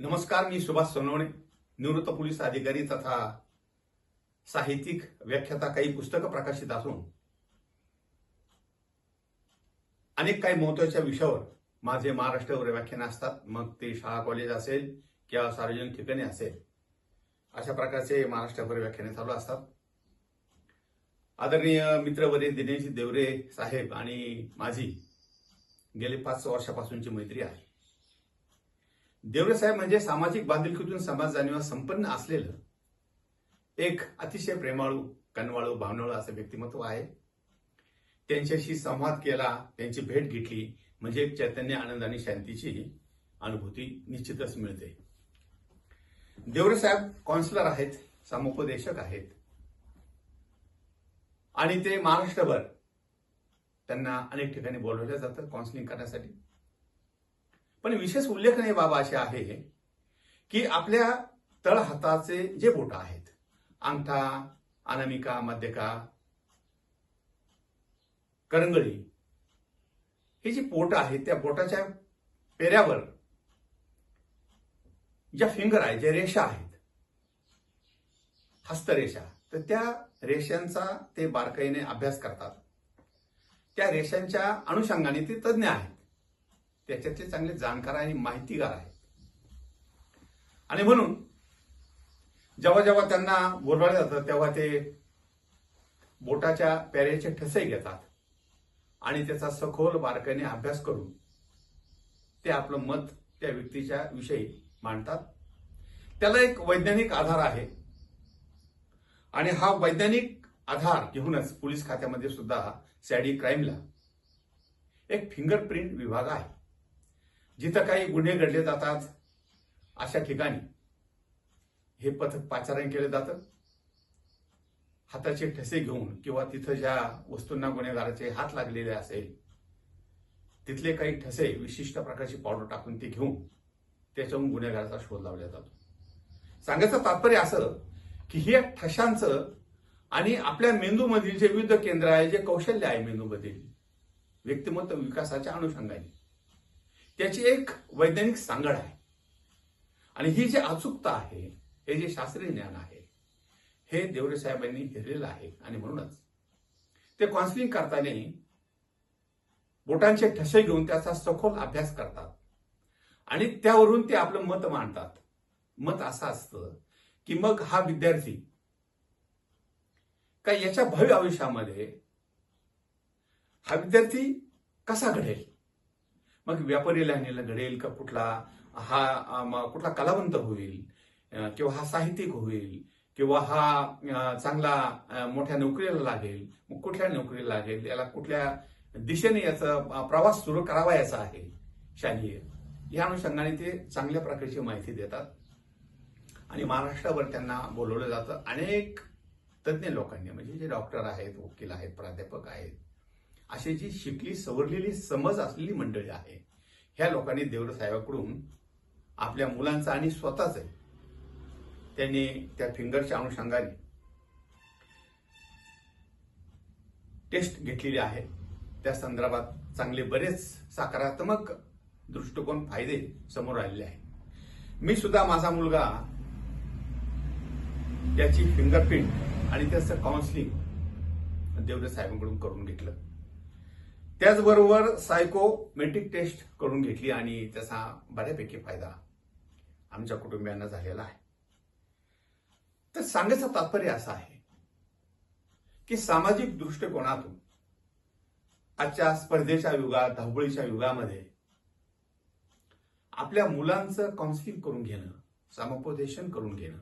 नमस्कार, मी सुभाष सोनवणे, निवृत्त पोलीस अधिकारी तथा साहित्यिक व्याख्याता. काही पुस्तकं प्रकाशित असून अनेक काही महत्त्वाच्या विषयावर माझे महाराष्ट्रावर व्याख्यान असतात. मग ते शाळा कॉलेज असेल किंवा सार्वजनिक ठिकाणी असेल, अशा प्रकारचे महाराष्ट्रावर व्याख्याने चालू असतात. आदरणीय मित्रवर्य दिनेश देवरे साहेब आणि माझी गेली 5 वर्षापासूनची मैत्री आहे. देवरे साहेब म्हणजे सामाजिक बांधिलकीतून समाज जाणीवा संपन्न असलेलं एक अतिशय प्रेमाळू, कनवाळू, भावनाळू असं व्यक्तिमत्व आहे. त्यांच्याशी संवाद केला, त्यांची भेट घेतली म्हणजे एक चैतन्य, आनंद आणि शांतीची अनुभूती निश्चितच मिळते. देवरे साहेब काउन्सिलर आहेत, समुपदेशक आहेत आणि ते महाराष्ट्रभर त्यांना अनेक ठिकाणी बोलवलं जातं काउन्सिलिंग करण्यासाठी. पण विशेष उल्लेखनीय बाब अशी आहे की आपल्या तळहाताचे जे बोट आहेत, अंगठा, अनामिका, मध्यका, करंगळी, ही जी बोट आहेत त्या बोटाच्या पेऱ्यावर ज्या फिंगर आहेत, ज्या रेषा आहेत, हस्तरेषा, तर त्या रेषांचा ते बारकाईने अभ्यास करतात. त्या रेषांच्या अनुषंगाने ते तज्ज्ञ आहेत, त्याच्यातले चांगले जाणकार आणि माहितीगार आहेत. आणि म्हणून जेव्हा जेव्हा त्यांना बोलवलं जातं तेव्हा ते बोटाच्या पेऱ्याचे ठसे घेतात आणि त्याचा सखोल बारकाईने अभ्यास करून ते आपलं मत त्या व्यक्तीच्या विषयी मांडतात. त्याला एक वैज्ञानिक आधार आहे आणि हा वैज्ञानिक आधार घेऊनच पोलीस खात्यामध्ये सुद्धा सॅडी क्राईमला एक फिंगरप्रिंट विभाग आहे. जिथं काही गुन्हे घडले जातात अशा ठिकाणी हे पथक पाचारण केलं जातं. हाताचे ठसे घेऊन किंवा तिथं ज्या वस्तूंना गुन्हेगाराचे हात लागलेले असेल तिथले काही ठसे विशिष्ट प्रकारची पावडर टाकून ते घेऊन त्याच्याहून गुन्हेगाराचा शोध लावला जातो. सांगायचं तात्पर्य असं की हे ठशांचं आणि आपल्या मेंदूमधील जे विविध केंद्र आहे, जे कौशल्य आहे मेंदूमधील व्यक्तिमत्व विकासाच्या अनुषंगाने, त्याची एक वैज्ञानिक सांगड आहे. आणि ही जी अचूकता आहे, हे जे शास्त्रीय ज्ञान आहे, हे देवरे साहेबांनी हेरलेलं आहे. आणि म्हणूनच ते काउन्सिलिंग करताना बोटांचे ठसे घेऊन त्याचा सखोल अभ्यास करतात आणि त्यावरून ते आपलं मत मांडतात. मत असं असतं की मग हा विद्यार्थी का याच्या भव्य आयुष्यामध्ये हा विद्यार्थी कसा घडेल, मग व्यापारी लाईनीला घडेल का, कुठला कलावंत होईल किंवा हा साहित्यिक होईल किंवा हा चांगला मोठ्या नोकरीला लागेल, मग कुठल्या नोकरीला लागेल, याला कुठल्या दिशेने याचा प्रवास सुरू करावा याचा आहे शालेय, या अनुषंगाने ते चांगल्या प्रकारची माहिती देतात. आणि महाराष्ट्रावर त्यांना बोलवलं जातं. अनेक तज्ज्ञ लोकांनी, म्हणजे जे डॉक्टर आहेत, वकील आहेत, प्राध्यापक आहेत, अशी जी शिकली सवरलेली समज असलेली मंडळी आहे, ह्या लोकांनी देवरे साहेबांकडून आपल्या मुलांचं आणि स्वतःच त्यांनी त्या फिंगरच्या अनुषंगाने टेस्ट घेतलेली आहे. त्या संदर्भात चांगले बरेच सकारात्मक दृष्टिकोन, फायदे समोर आलेले आहेत. मी सुद्धा, माझा मुलगा, याची फिंगरप्रिंट आणि त्याचं काउन्सिलिंग देवरे साहेबांकडून करून घेतलं. त्याचबरोबर सायकोमेट्रिक टेस्ट करून घेतली आणि त्याचा बऱ्यापैकी फायदा आमच्या कुटुंबियांना झालेला आहे. तर सांगायचं तात्पर्य असं आहे की सामाजिक दृष्टिकोनातून आजच्या स्पर्धेच्या युगात, धावपळीच्या युगामध्ये आपल्या मुलांचं काउन्सिलिंग करून घेणं, समुपदेशन करून घेणं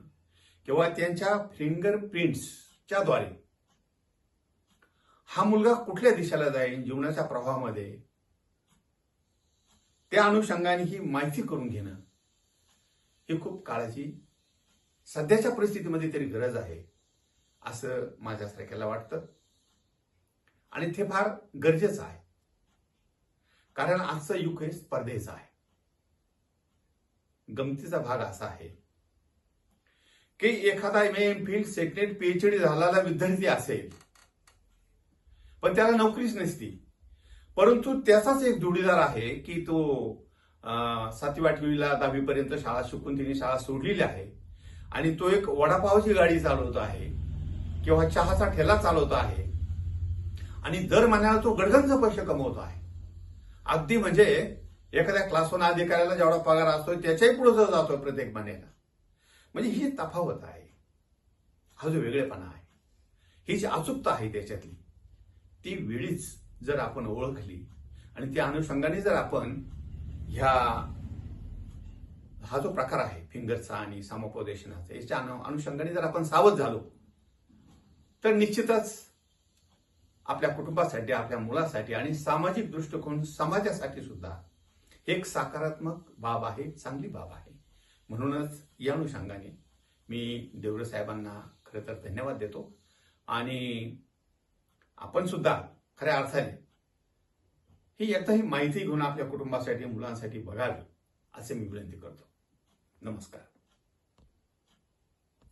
किंवा त्यांच्या फिंगरप्रिंट्सच्या द्वारे हा मुलगा कुठल्या दिशेला जाईल जीवनाच्या प्रवाहामध्ये, त्या अनुषंगाने ही माहिती करून घेणं ही खूप काळाची, सध्याच्या परिस्थितीमध्ये तरी गरज आहे असं माझ्यासारख्याला वाटतं. आणि ते फार गरजेचं आहे, कारण आजचं युग हे स्पर्धेचं आहे. गमतीचा भाग असा आहे की एखादा MA, सेकंड PhD झालेला विद्यार्थी असेल पण त्याला नोकरीच नसती, परंतु त्याचाच एक जोडीदार आहे की तो 7वी 8वीला 10वी पर्यंत शाळा शिकून तिने शाळा सोडलेली आहे आणि तो एक वडापावची गाडी चालवतो आहे किंवा चहाचा ठेला चालवतो आहे आणि दर महिन्याला तो गडगंज पैसे कमवतो आहे. अगदी म्हणजे एखाद्या क्लास 1 अधिकाऱ्याला जेवढा पगार असतो त्याच्याही पुढे जातोय प्रत्येक महिन्याला. म्हणजे ही तफावत आहे, हा जो वेगळेपणा आहे, ही जी अचूकता आहे त्याच्यातली, ती वेळीच जर आपण ओळखली आणि त्या अनुषंगाने जर आपण हा जो प्रकार आहे फिंगरचा आणि समुपदेशनाचा, याच्या अनुषंगाने जर आपण सावध झालो तर निश्चितच आपल्या कुटुंबासाठी, आपल्या मुलासाठी आणि सामाजिक दृष्टिकोन समाजासाठी सुद्धा एक सकारात्मक बाब आहे, चांगली बाब आहे. म्हणूनच या अनुषंगाने मी देवरे साहेबांना खरं तर धन्यवाद देतो आणि आपण सुद्धा खऱ्या अर्थाने ही एकदाही माहिती घेऊन आपल्या कुटुंबासाठी, मुलांसाठी बघावी असे मी विनंती करतो. नमस्कार.